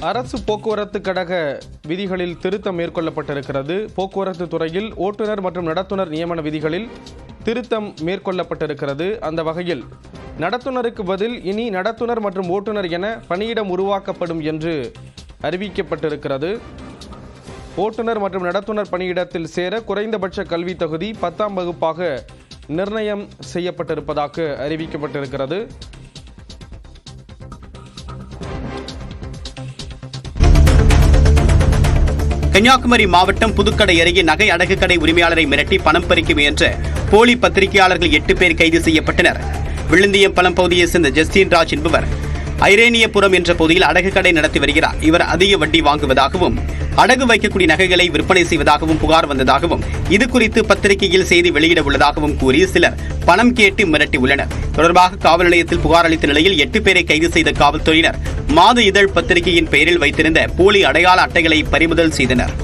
அரசு போக்குவரத்து கழக விதிகளில் திருத்தம் மேற்கொள்ளப்பட்டிருக்கிறது. போக்குவரத்து துறையில் ஓட்டுநர் மற்றும் நடத்துனர் நியமன விதிகளில் திருத்தம் மேற்கொள்ளப்பட்டிருக்கிறது. அந்த வகையில் நடத்துனருக்கு பதில் இனி நடத்துனர் மற்றும் ஓட்டுநர் என பணியிடம் உருவாக்கப்படும் என்று அறிவிக்கப்பட்டிருக்கிறது. ஓட்டுநர் மற்றும் நடத்துனர் பணியிடத்தில் சேர குறைந்தபட்ச கல்வி தகுதி 10ஆம் வகுப்பாக நிர்ணயம் செய்யப்பட்டிருப்பதாக அறிவிக்கப்பட்டிருக்கிறது. கன்னியாகுமரி மாவட்டம் புதுக்கடை அருகே நகை அடகு கடை உரிமையாளரை மிரட்டி பணம் பறிக்க முயன்ற போலி பத்திரிகையாளர்கள் 8 பேர் கைது செய்யப்பட்டனர். விழுந்தியம்பலம் பகுதியைச் சேர்ந்த ஜஸ்டின் ராஜ் என்பவர் ஐரேனியபுரம் என்ற பகுதியில் அடகு கடை நடத்தி வருகிறார். இவர் அதிக வட்டி வாங்குவதாகவும் அடகு வைக்கக்கூடிய நகைகளை விற்பனை செய்வதாகவும் புகார் வந்ததாகவும் இதுகுறித்து பத்திரிகையில் செய்தி வெளியிட உள்ளதாகவும் கூறி சிலர் பணம் கேட்டு மிரட்டி உள்ளனர். தொடர்பாக காவல் நிலையத்தில் புகார் அளித்த நிலையில் 8 பேரை கைது செய்த காவல்துறையினர் மாத இதழ் பத்திரிகையின் பெயரில் வைத்திருந்த போலி அடையாள அட்டைகளை பறிமுதல் செய்தனர்.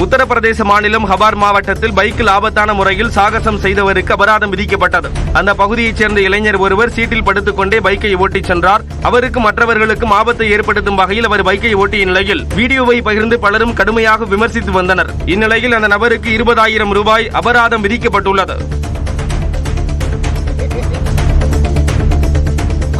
உத்தரப்பிரதேச மாநிலம் ஹபார் மாவட்டத்தில் பைக்கில் ஆபத்தான முறையில் சாகசம் செய்தவருக்கு அபராதம் விதிக்கப்பட்டது. அந்த பகுதியைச் சேர்ந்த இளைஞர் ஒருவர் சீட்டில் படுத்துக் கொண்டே பைக்கை ஓட்டிச் சென்றார். அவருக்கு மற்றவர்களுக்கும் ஆபத்தை ஏற்படுத்தும் வகையில் அவர் பைக்கை ஓட்டிய நிலையில் வீடியோவை பகிர்ந்து பலரும் கடுமையாக விமர்சித்து வந்தனர். இந்நிலையில் அந்த நபருக்கு 20,000 ரூபாய் அபராதம் விதிக்கப்பட்டுள்ளது.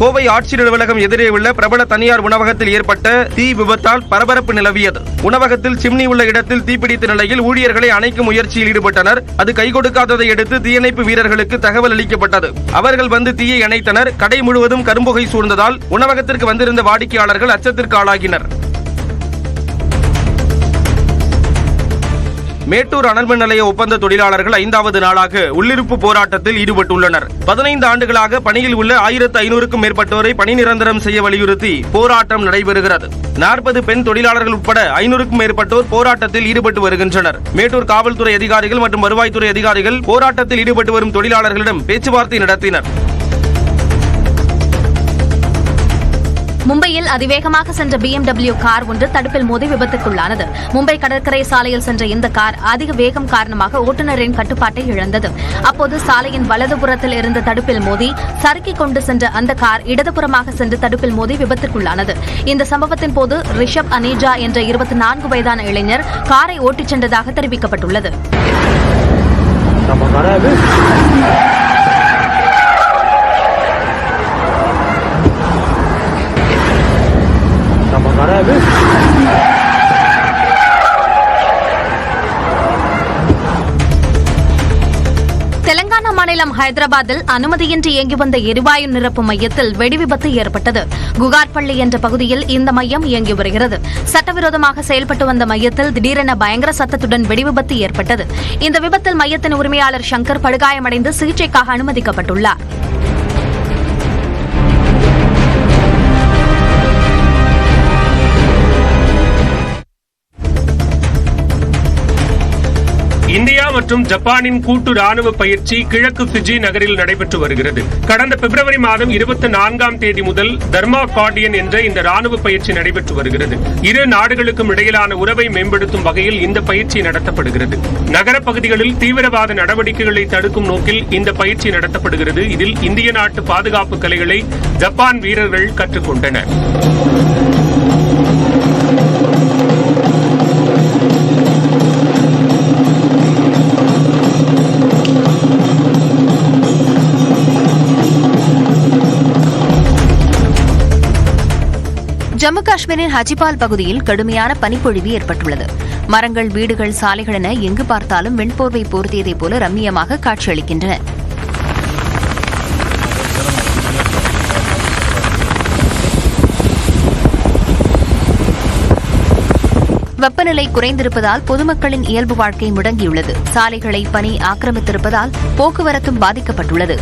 கோவை ஆட்சியர் அலுவலகம் எதிரே உள்ள பிரபல தனியார் உணவகத்தில் ஏற்பட்ட தீ விபத்தால் பரபரப்பு நிலவியது. உணவகத்தில் சிம்னி உள்ள இடத்தில் தீப்பிடித்த நிலையில் ஊழியர்களை அணைக்கும் முயற்சியில் ஈடுபட்டனர். அது கை கொடுக்காததை அடுத்து தீயணைப்பு வீரர்களுக்கு தகவல் அளிக்கப்பட்டது. அவர்கள் வந்து தீயை அணைத்தனர். கடை முழுவதும் கரும்புகை சூழ்ந்ததால் உணவகத்திற்கு வந்திருந்த வாடிக்கையாளர்கள் அச்சத்திற்கு ஆளாகினர். மேட்டூர் அனல்மின் நிலைய ஒப்பந்த தொழிலாளர்கள் 5வது நாளாக உள்ளிருப்பு போராட்டத்தில் ஈடுபட்டுள்ளனர். 15 ஆண்டுகளாக பணியில் உள்ள 1500க்கும் மேற்பட்டோரை பணி நிரந்தரம் செய்ய வலியுறுத்தி போராட்டம் நடைபெறுகிறது. 40 பெண் தொழிலாளர்கள் உட்பட 500க்கும் மேற்பட்டோர் போராட்டத்தில் ஈடுபட்டு வருகின்றனர். மேட்டூர் காவல்துறை அதிகாரிகள் மற்றும் வருவாய்த்துறை அதிகாரிகள் போராட்டத்தில் ஈடுபட்டு வரும் தொழிலாளர்களிடம் பேச்சுவார்த்தை நடத்தினர். மும்பையில் அதிவேகமாக சென்ற BMW கார் ஒன்று தடுப்பில் மோதி விபத்துக்குள்ளானது. மும்பை கடற்கரை சாலையில் சென்ற இந்த கார் அதிக வேகம் காரணமாக ஓட்டுநரின் கட்டுப்பாட்டை இழந்தது. அப்போது சாலையின் வலதுபுறத்தில் இருந்த தடுப்பில் மோதி சறுக்கிக் கொண்டு சென்ற அந்த கார் இடதுபுறமாக சென்று தடுப்பில் மோதி விபத்துக்குள்ளானது. இந்த சம்பவத்தின் போது ரிஷப் அனேஜா என்ற 24 வயதான இளைஞர் காரை ஓட்டிச் சென்றதாக தெரிவிக்கப்பட்டுள்ளது. தெலங்கானா மாநிலம் ஹைதராபாத்தில் அனுமதியின்றி இயங்கி வந்த எரிவாயு நிரப்பு மையத்தில் வெடிவிபத்து ஏற்பட்டது. குகார்பள்ளி என்ற பகுதியில் இந்த மையம் இயங்கி வருகிறது. சட்டவிரோதமாக செயல்பட்டு வந்த மையத்தில் திடீரென பயங்கர சத்தத்துடன் வெடிவிபத்து ஏற்பட்டது. இந்த விபத்தில் மையத்தின் உரிமையாளர் சங்கர் படுகாயமடைந்து சிகிச்சைக்காக அனுமதிக்கப்பட்டுள்ளார். இந்தியா மற்றும் ஜப்பானின் கூட்டு ராணுவ பயிற்சி கிழக்கு ஃபிஜி நகரில் நடைபெற்று வருகிறது. கடந்த பிப்ரவரி மாதம் 24ஆம் தேதி முதல் தர்மா கார்டியன் என்ற இந்த ராணுவ பயிற்சி நடைபெற்று வருகிறது. இரு நாடுகளுக்கும் இடையிலான உறவை மேம்படுத்தும் வகையில் இந்த பயிற்சி நடத்தப்படுகிறது. நகர பகுதிகளில் தீவிரவாத நடவடிக்கைகளை தடுக்கும் நோக்கில் இந்த பயிற்சி நடத்தப்படுகிறது. இதில் இந்திய நாட்டு பாதுகாப்பு கலைகளை ஜப்பான் வீரர்கள் கற்றுக்கொண்டனர். ஜம்மு காஷ்மீரின் ஹஜிபால் பகுதியில் கடுமையான பனிப்பொழிவு ஏற்பட்டுள்ளது. மரங்கள், வீடுகள், சாலைகள் என எங்கு பார்த்தாலும் வெண்போர்வை போர்த்தியதைப் போல ரம்மியமாக காட்சியளிக்கின்றன. வெப்பநிலை குறைந்திருப்பதால் பொதுமக்களின் இயல்பு வாழ்க்கை முடங்கியுள்ளது. சாலைகளை பனி ஆக்கிரமித்திருப்பதால் போக்குவரத்தும் பாதிக்கப்பட்டுள்ளது.